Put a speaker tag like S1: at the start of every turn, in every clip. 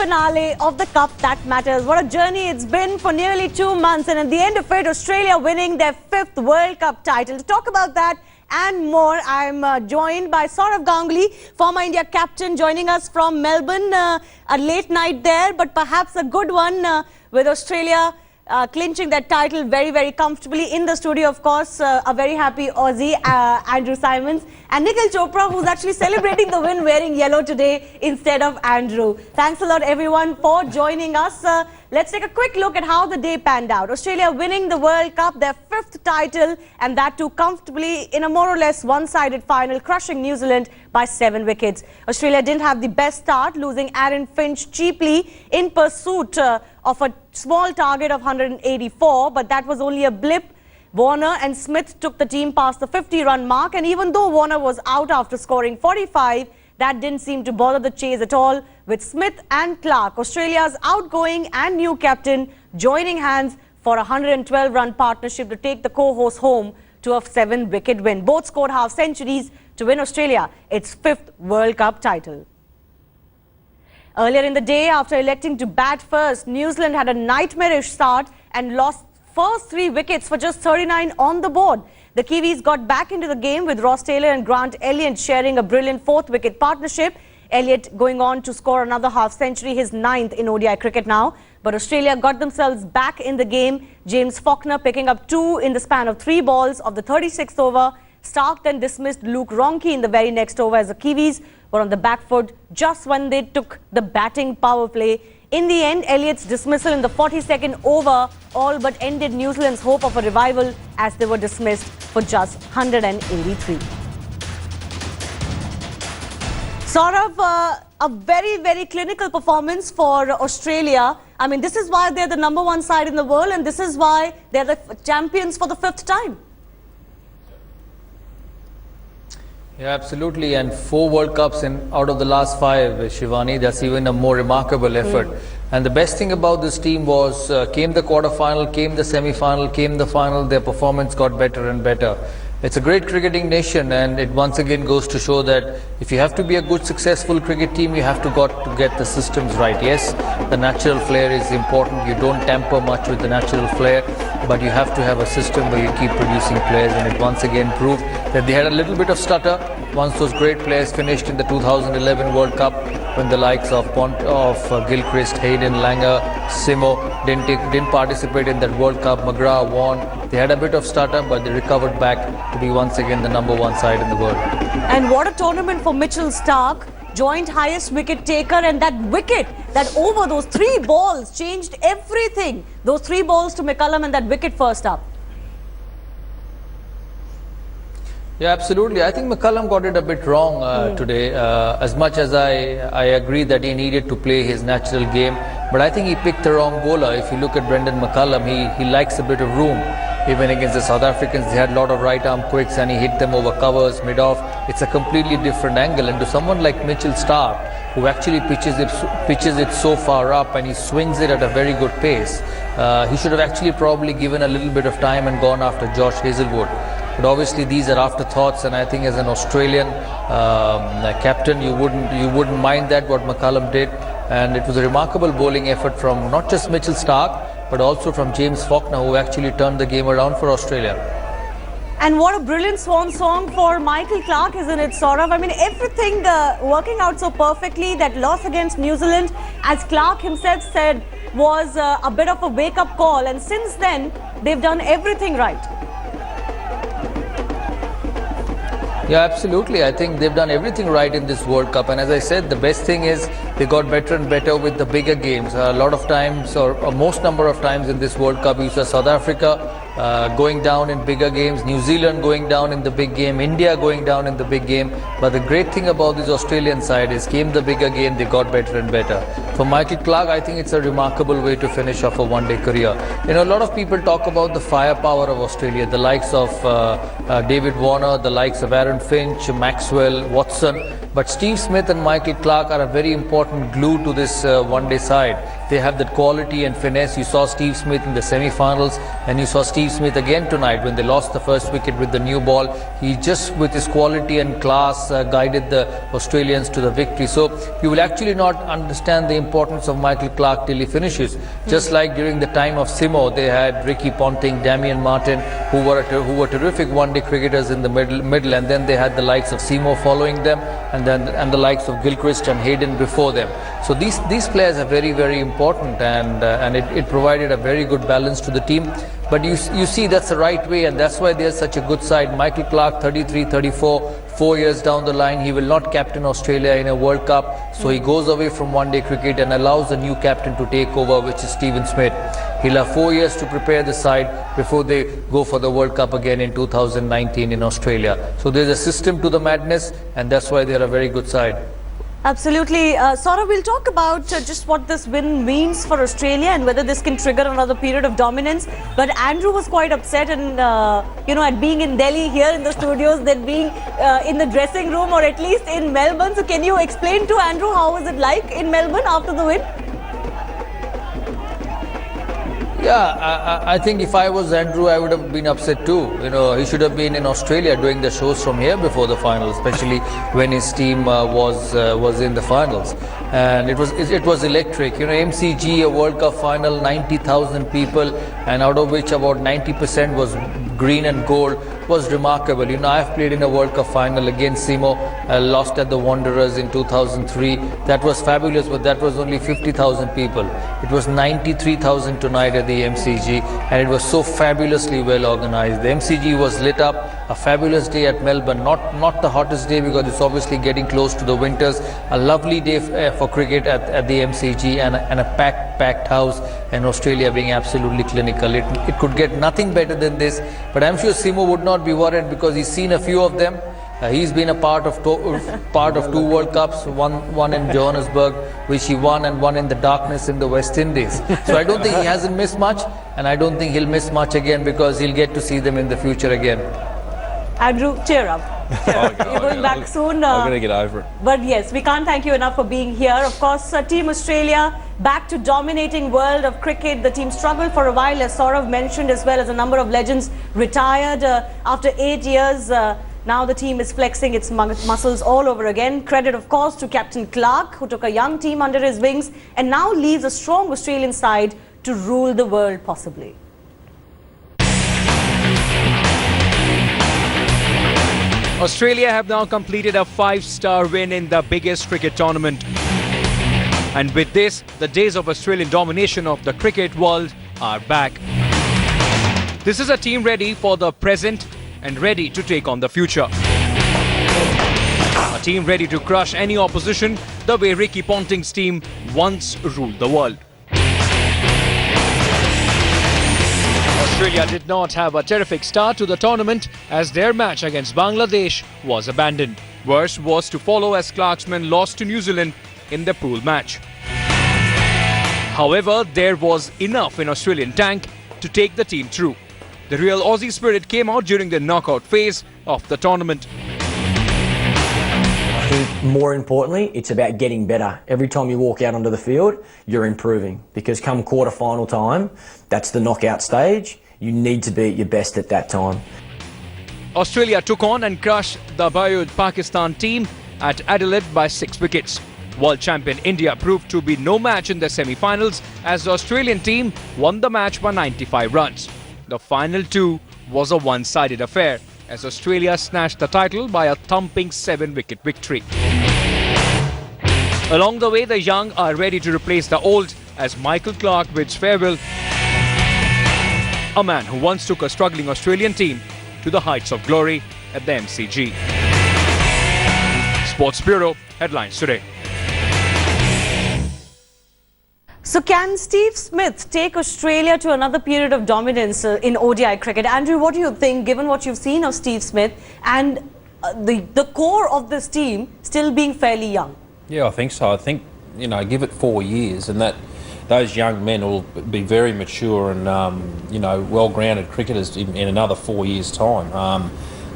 S1: finale of the Cup That Matters. What a journey it's been for nearly 2 months, and at the end of it, Australia winning their 5th World Cup title. To talk about that and more, I'm joined by Sourav Ganguly, former India captain, joining us from Melbourne. A late night there, but perhaps a good one with Australia clinching that title very, very comfortably. In the studio, of course, a very happy Aussie, Andrew Symonds, and Nikhil Chopra, who's actually celebrating the win wearing yellow today instead of Andrew. Thanks a lot, everyone, for joining us. Let's take a quick look at how the day panned out. Australia winning the World Cup, their 5th title, and that too comfortably in a more or less one-sided final, crushing New Zealand by 7 wickets. Australia didn't have the best start, losing Aaron Finch cheaply in pursuit of a small target of 184, but that was only a blip. Warner and Smith took the team past the 50-run mark, and even though Warner was out after scoring 45, that didn't seem to bother the chase at all, with Smith and Clarke, Australia's outgoing and new captain, joining hands for a 112-run partnership to take the co-hosts home to a 7-wicket win. Both scored half-centuries to win Australia its 5th World Cup title. Earlier in the day, after electing to bat first, New Zealand had a nightmarish start and lost first 3 wickets for just 39 on the board. The Kiwis got back into the game with Ross Taylor and Grant Elliott sharing a brilliant 4th wicket partnership. Elliott going on to score another half-century, his 9th in ODI cricket now. But Australia got themselves back in the game. James Faulkner picking up 2 in the span of 3 balls of the 36th over. Stark then dismissed Luke Ronchi in the very next over as the Kiwis were on the back foot just when they took the batting power play. In the end, Elliott's dismissal in the 42nd over all but ended New Zealand's hope of a revival as they were dismissed for just 183. Saurav, a very, very clinical performance for Australia. I mean, this is why they're the #1 side in the world, and this is why they're the champions for the 5th time.
S2: Yeah, absolutely. And 4 World Cups out of the last 5, Shivani, that's even a more remarkable effort. And the best thing about this team was came the quarter-final, came the semi-final, came the final, their performance got better and better. It's a great cricketing nation, and it once again goes to show that if you have to be a good, successful cricket team, you have to get the systems right. Yes, the natural flair is important. You don't tamper much with the natural flair, but you have to have a system where you keep producing players, and it once again proved that they had a little bit of stutter once those great players finished in the 2011 World Cup, when the likes of Gilchrist, Hayden, Langer, Simo didn't participate in that World Cup. McGrath won. They had a bit of stutter, but they recovered back to be once again the #1 side in the world.
S1: And what a tournament for Mitchell Stark, joint highest wicket taker, and that wicket, that over those 3 balls changed everything. Those 3 balls to McCullum and that wicket first up.
S2: Yeah, absolutely. I think McCullum got it a bit wrong today. As much as I agree that he needed to play his natural game, but I think he picked the wrong bowler. If you look at Brendan McCullum, he likes a bit of room. Even against the South Africans, they had a lot of right-arm quicks and he hit them over covers, mid-off. It's a completely different angle. And to someone like Mitchell Stark, who actually pitches it so far up and he swings it at a very good pace, he should have actually probably given a little bit of time and gone after Josh Hazlewood. But obviously these are afterthoughts, and I think as an Australian captain, you wouldn't mind that what McCullum did. And it was a remarkable bowling effort from not just Mitchell Stark, but also from James Faulkner, who actually turned the game around for Australia.
S1: And what a brilliant swan song for Michael Clarke, isn't it, Saurav? I mean, everything working out so perfectly. That loss against New Zealand, as Clarke himself said, was a bit of a wake-up call. And since then, they've done everything right.
S2: Yeah, absolutely. I think they've done everything right in this World Cup. And as I said, the best thing is they got better and better with the bigger games. A lot of times, or most number of times in this World Cup, you saw South Africa going down in bigger games, New Zealand going down in the big game, India going down in the big game. But the great thing about this Australian side is came the bigger game, they got better and better. For Michael Clarke, I think it's a remarkable way to finish off a one-day career. You know, a lot of people talk about the firepower of Australia, the likes of David Warner, the likes of Aaron Finch, Maxwell, Watson. But Steve Smith and Michael Clarke are a very important glue to this one-day side. They have that quality and finesse. You saw Steve Smith in the semi-finals, and you saw Steve Smith again tonight when they lost the first wicket with the new ball. He just, with his quality and class, guided the Australians to the victory. So you will actually not understand the importance of Michael Clarke till he finishes. Just like during the time of Simo, they had Ricky Ponting, Damian Martin, who were terrific one-day cricketers in the middle, and then they had the likes of Simo following them, and the likes of Gilchrist and Hayden before them. So these players are very, very important, and it provided a very good balance to the team. But you see that's the right way, and that's why they're such a good side. Michael Clarke, 33, 34, 4 years down the line, he will not captain Australia in a World Cup. So he goes away from one-day cricket and allows the new captain to take over, which is Stephen Smith. He'll have 4 years to prepare the side before they go for the World Cup again in 2019 in Australia. So there's a system to the madness, and that's why they're a very good side.
S1: Absolutely. Sourav, we'll talk about just what this win means for Australia and whether this can trigger another period of dominance. But Andrew was quite upset, and at being in Delhi here in the studios than being in the dressing room, or at least in Melbourne. So can you explain to Andrew how was it like in Melbourne after the win?
S2: Yeah, I think if I was Andrew, I would have been upset too. He should have been in Australia doing the shows from here before the final, especially when his team was in the finals. And it was electric. MCG, a World Cup final, 90,000 people, and out of which about 90% was green and gold, was remarkable. I've played in a World Cup final against Simo, lost at the Wanderers in 2003. That was fabulous, but that was only 50,000 people. It was 93,000 tonight at the MCG, and it was so fabulously well organized. The MCG was lit up. A fabulous day at Melbourne, not the hottest day because it's obviously getting close to the winters. A lovely day for cricket at the MCG, and a packed house, and Australia being absolutely clinical. It could get nothing better than this, but I'm sure Simo would not be worried because he's seen a few of them. He's been a part of two World Cups, one in Johannesburg, which he won, and one in the darkness in the West Indies. So I don't think he hasn't missed much, and I don't think he'll miss much again because he'll get to see them in the future again.
S1: Andrew, cheer up. You're going back soon.
S3: I'm going to get over it.
S1: But yes, we can't thank you enough for being here. Of course, Team Australia back to dominating world of cricket. The team struggled for a while, as Sourav mentioned, as well as a number of legends retired after 8 years. Now the team is flexing its muscles all over again. Credit, of course, to Captain Clarke, who took a young team under his wings and now leaves a strong Australian side to rule the world, possibly.
S4: Australia have now completed a 5-star win in the biggest cricket tournament. And with this, the days of Australian domination of the cricket world are back. This is a team ready for the present and ready to take on the future. A team ready to crush any opposition the way Ricky Ponting's team once ruled the world. Australia did not have a terrific start to the tournament as their match against Bangladesh was abandoned. Worse was to follow as Clarke's men lost to New Zealand in the pool match. However, there was enough in Australian tank to take the team through. The real Aussie spirit came out during the knockout phase of the tournament.
S5: I think more importantly, it's about getting better. Every time you walk out onto the field, you're improving. Because come quarter-final time, that's the knockout stage. You need to be at your best at that time.
S4: Australia took on and crushed the Bayud Pakistan team at Adelaide by 6 wickets. World champion India proved to be no match in the semi-finals as the Australian team won the match by 95 runs. The final 2 was a one-sided affair as Australia snatched the title by a thumping 7-wicket victory. Along the way, the young are ready to replace the old as Michael Clarke bids farewell. A man who once took a struggling Australian team to the heights of glory at the MCG. Sports Bureau headlines today.
S1: So can Steve Smith take Australia to another period of dominance in ODI cricket? Andrew, what do you think, given what you've seen of Steve Smith and the core of this team still being fairly young?
S3: Yeah, I think so. I think, give it 4 years and those young men will be very mature and, well-grounded cricketers in another 4 years' time.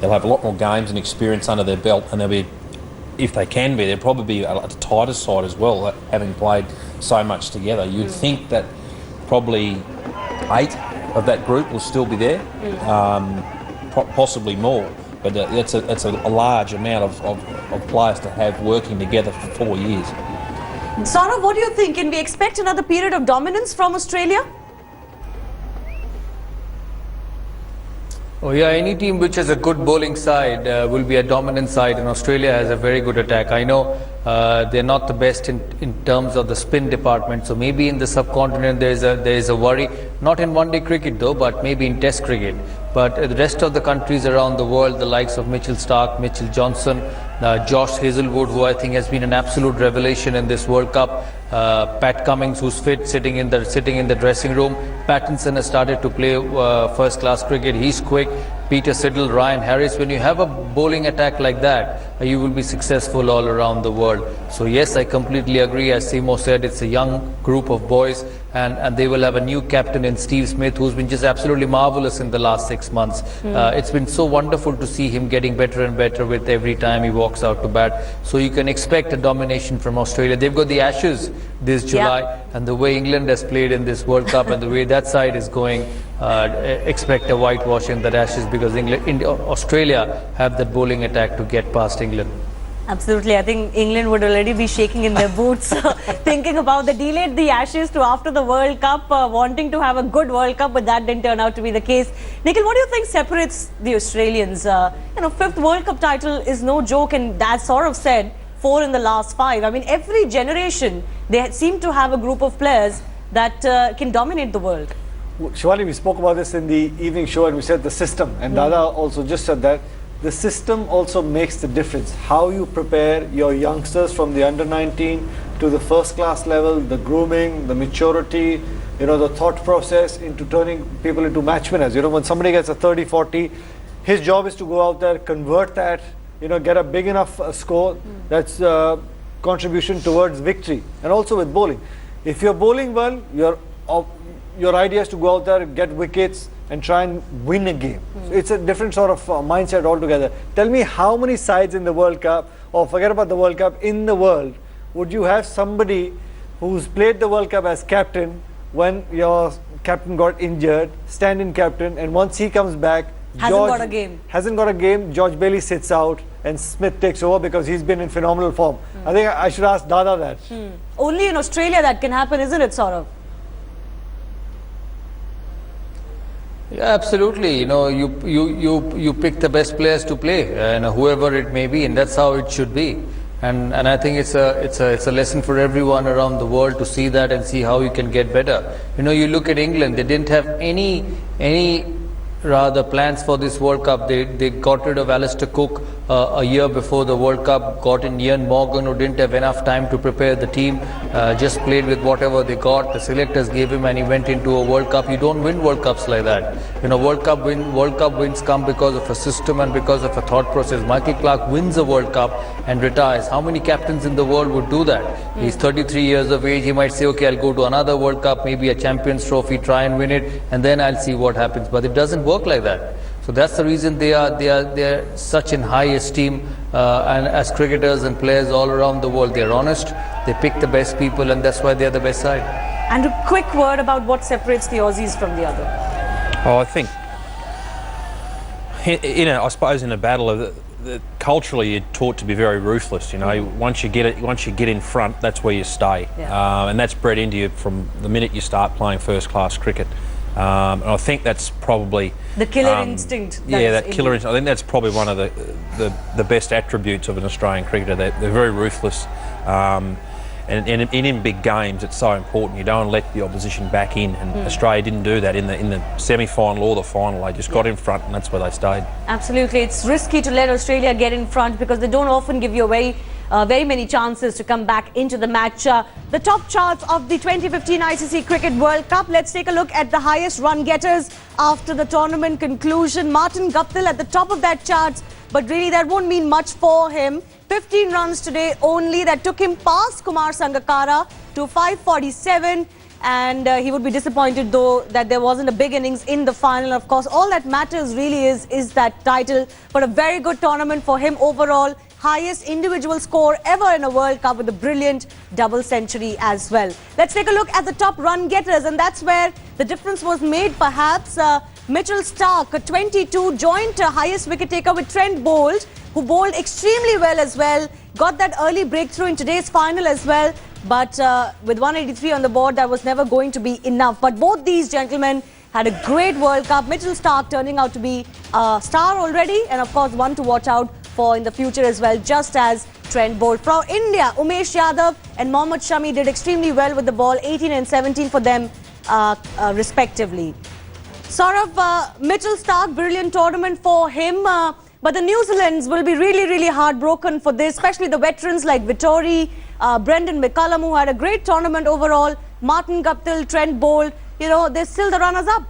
S3: They'll have a lot more games and experience under their belt, and they'll be if they can be, they'll probably be a tighter side as well, having played so much together. You'd think that probably 8 of that group will still be there, possibly more. But that's a large amount of players to have working together for 4 years.
S1: Sourav, what do you think? Can we expect another period of dominance from Australia?
S2: Oh yeah, any team which has a good bowling side will be a dominant side, and Australia has a very good attack. I know they're not the best in terms of the spin department, so maybe in the subcontinent there is a worry. Not in one-day cricket though, but maybe in Test cricket. But the rest of the countries around the world, the likes of Mitchell Starc, Mitchell Johnson, Josh Hazlewood, who I think has been an absolute revelation in this World Cup, Pat Cummins, who's fit, sitting in the dressing room. Pattinson has started to play first-class cricket. He's quick. Peter Siddle, Ryan Harris. When you have a bowling attack like that, you will be successful all around the world. So yes, I completely agree. As Simo said, it's a young group of boys, and they will have a new captain in Steve Smith, who's been just absolutely marvellous in the last 6 months. It's been so wonderful to see him getting better and better with every time he walks out to bat. So you can expect a domination from Australia. They've got the Ashes this July, and the way England has played in this World Cup and the way that side is going, expect a whitewash in that Ashes, because Australia have that bowling attack to get past England.
S1: Absolutely. I think England would already be shaking in their boots thinking about they delayed the Ashes to after the World Cup, wanting to have a good World Cup, but that didn't turn out to be the case. Nikhil, what do you think separates the Australians? 5th World Cup title is no joke, and as Sourav said, 4 in the last 5. I mean, every generation, they seem to have a group of players that can dominate the world.
S6: Shivani, we spoke about this in the evening show, and we said the system, and Dada also just said that the system also makes the difference. How you prepare your youngsters from the under-19 to the first class level, the grooming, the maturity, the thought process into turning people into match winners. When somebody gets a 30-40, his job is to go out there, convert that, get a big enough score. That's contribution towards victory. And also with bowling. If you're bowling well, your idea is to go out there, get wickets, and try and win a game. So it's a different sort of mindset altogether. Tell me, how many sides in the World Cup, or forget about the World Cup, in the world, would you have somebody who's played the World Cup as captain when your captain got injured, stand-in captain, and once he comes back, hasn't got a game, George Bailey sits out and Smith takes over because he's been in phenomenal form. I think I should ask Dada that.
S1: Only in Australia that can happen, isn't it, Sourav?
S2: Yeah, absolutely. You pick the best players to play, and whoever it may be, and that's how it should be. And I think it's a lesson for everyone around the world to see that and see how you can get better. You look at England; they didn't have any plans for this World Cup. They got rid of Alistair Cook a year before the World Cup, got in Ian Morgan, who didn't have enough time to prepare the team, just played with whatever they got. The selectors gave him, and he went into a World Cup. You don't win World Cups like that. World Cup wins come because of a system and because of a thought process. Michael Clarke wins a World Cup and retires. How many captains in the world would do that? He's 33 years of age. He might say, okay, I'll go to another World Cup, maybe a Champions Trophy, try and win it, and then I'll see what happens. But it doesn't work like that. So that's the reason they are such in high esteem, and as cricketers and players all around the world. They're honest, they pick the best people, and that's why they're the best side.
S1: And a quick word about what separates the Aussies from the other.
S3: I think, I suppose in a battle, culturally you're taught to be very ruthless. Once you get in front, that's where you stay, and that's bred into you from the minute you start playing first-class cricket. And I think that's probably
S1: the killer instinct.
S3: That killer instinct. I think that's probably one of the best attributes of an Australian cricketer. They're very ruthless, and in big games, it's so important. You don't let the opposition back in, and Australia didn't do that in the semi-final or the final. They just got in front, and that's where they stayed.
S1: Absolutely, it's risky to let Australia get in front because they don't often give you very many chances to come back into the match. The top charts of the 2015 ICC Cricket World Cup. Let's take a look at the highest run getters after the tournament conclusion. Martin Guptill at the top of that chart, but really that won't mean much for him. 15 runs today only that took him past Kumar Sangakkara to 547. And he would be disappointed though that there wasn't a big innings in the final. Of course, all that matters really is that title. But a very good tournament for him overall. highest individual score ever in a World Cup with a brilliant double century as well. Let's take a look at the top run getters, and that's where the difference was made perhaps. Mitchell Starc, 22, joint highest wicket taker with Trent Boult, who bowled extremely well as well. Got that early breakthrough in today's final as well. But with 183 on the board, that was never going to be enough. But both these gentlemen had a great World Cup. Mitchell Starc turning out to be a star already, and of course one to watch out for in the future as well, just as Trent Boult. For India, Umesh Yadav and Mohammad Shami did extremely well with the ball, 18 and 17 for them respectively. Sourav, Mitchell Starc, brilliant tournament for him. But the New Zealanders will be really heartbroken for this, especially the veterans like Vittori, Brendan McCullum, who had a great tournament overall, Martin Guptill, Trent Boult. You know, they're still the runners-up.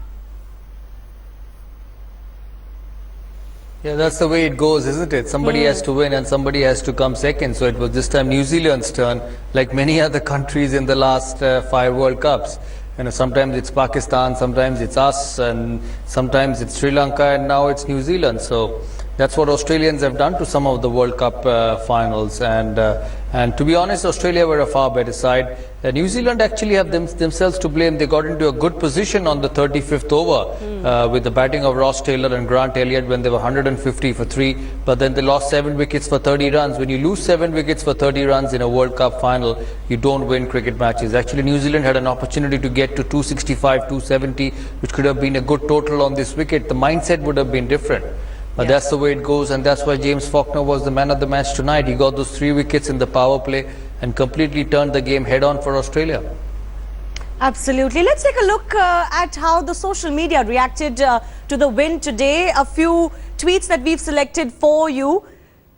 S2: Yeah, that's the way it goes, isn't it? Somebody has to win and somebody has to come second. So it was this time New Zealand's turn, like many other countries in the last 5 World Cups. You know, sometimes it's Pakistan, sometimes it's us, and sometimes it's Sri Lanka, and now it's New Zealand. So that's what Australians have done to some of the World Cup finals. And to be honest, Australia were a far better side. New Zealand actually have themselves to blame. They got into a good position on the 35th over with the batting of Ross Taylor and Grant Elliott when they were 150 for 3. But then they lost 7 wickets for 30 runs. When you lose 7 wickets for 30 runs in a World Cup final, you don't win cricket matches. Actually, New Zealand had an opportunity to get to 265, 270, which could have been a good total on this wicket. The mindset would have been different. But that's the way it goes, and that's why James Faulkner was the man of the match tonight. He got those 3 wickets in the power play and completely turned the game head on for Australia.
S1: Absolutely. Let's take a look at how the social media reacted to the win today. A few tweets that we've selected for you.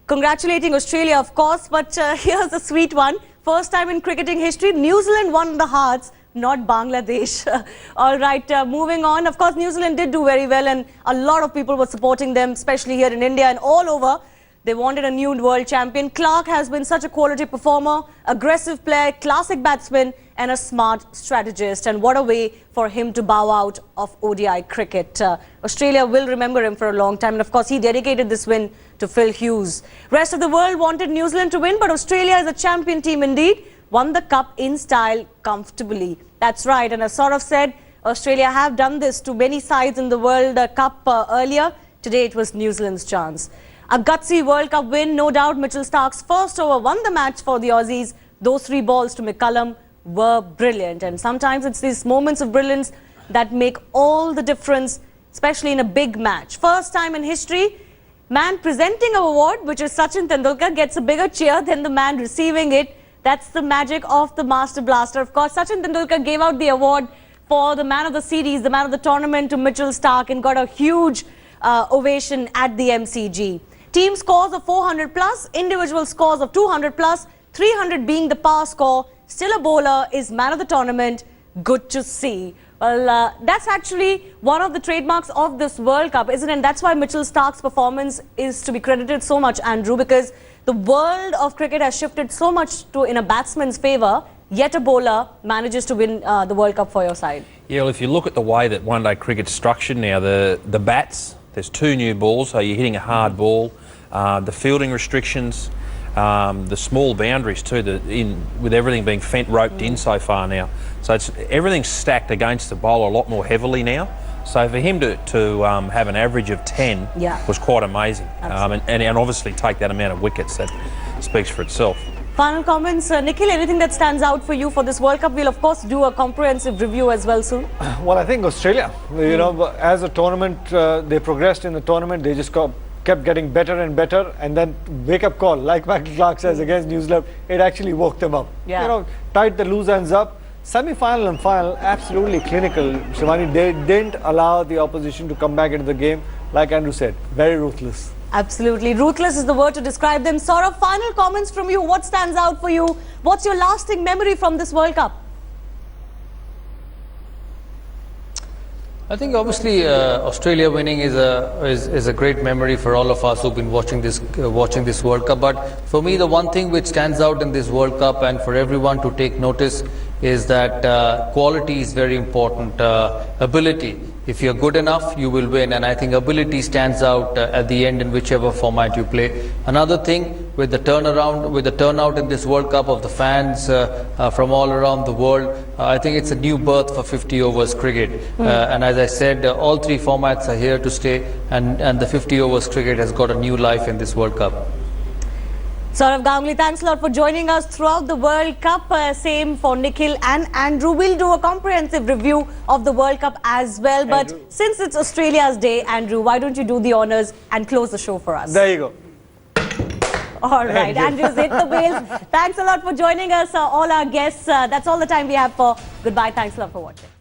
S1: Congratulating Australia, of course, but here's a sweet one. First time in cricketing history, New Zealand won the hearts, not Bangladesh. All right, moving on. Of course, New Zealand did do very well, and a lot of people were supporting them, especially here in India and all over. They wanted a new world champion. Clarke has been such a quality performer, aggressive player, classic batsman, and a smart strategist. And what a way for him to bow out of ODI cricket. Australia will remember him for a long time. And of course, he dedicated this win to Phil Hughes. Rest of the world wanted New Zealand to win, but Australia is a champion team indeed. Won the cup in style comfortably. That's right. And as Sourav said, Australia have done this to many sides in the World Cup earlier. Today it was New Zealand's chance. A gutsy World Cup win, no doubt. Mitchell Starc's first over won the match for the Aussies. Those 3 balls to McCullum were brilliant. And sometimes it's these moments of brilliance that make all the difference, especially in a big match. First time in history, man presenting an award, which is Sachin Tendulkar, gets a bigger cheer than the man receiving it. That's the magic of the Master Blaster. Of course, Sachin Tendulkar gave out the award for the man of the series, the man of the tournament to Mitchell Starc, and got a huge ovation at the MCG. Team scores of 400 plus, individual scores of 200 plus, 300 being the par score. Still a bowler is man of the tournament. Good to see. Well, that's actually one of the trademarks of this World Cup, isn't it? And that's why Mitchell Starc's performance is to be credited so much, Andrew, because the world of cricket has shifted so much to in a batsman's favour, yet a bowler manages to win the World Cup for your side. Yeah,
S3: well, if you look at the way that one-day cricket's structured now, the bats, there's 2 new balls, so you're hitting a hard ball. The fielding restrictions, the small boundaries too, with everything being roped in so far now. So everything's stacked against the bowler a lot more heavily now. So for him to have an average of 10 was quite amazing. And obviously take that amount of wickets, that speaks for itself.
S1: Final comments, Nikhil, anything that stands out for you for this World Cup? We'll of course do a comprehensive review as well soon.
S6: Well, I think Australia, you know, as a tournament, they progressed in the tournament, they just kept getting better and better, and then wake-up call, like Michael Clarke says, against New Zealand, it actually woke them up. You know, tied the loose ends up. Semi-final and final, absolutely clinical. Shivani, they didn't allow the opposition to come back into the game. Like Andrew said, very ruthless.
S1: Absolutely. Ruthless is the word to describe them. Sourav, final comments from you. What stands out for you? What's your lasting memory from this World Cup?
S2: I think obviously Australia winning is a great memory for all of us who've been watching this World Cup. But for me, the one thing which stands out in this World Cup and for everyone to take notice is that quality is very important, ability. If you're good enough, you will win, and I think ability stands out at the end in whichever format you play. Another thing, with the turnaround, with the turnout in this World Cup of the fans from all around the world, I think it's a new birth for 50 overs cricket. And as I said, all three formats are here to stay, and the 50 overs cricket has got a new life in this World Cup.
S1: Sourav Ganguly, thanks a lot for joining us throughout the World Cup. Same for Nikhil and Andrew. We'll do a comprehensive review of the World Cup as well. But since it's Australia's day, Andrew, why don't you do the honours and close the show for us?
S6: There you go.
S1: All right, Andrew's hit the wheels. Thanks a lot for joining us, all our guests. That's all the time we have for Goodbye. Thanks a lot for watching.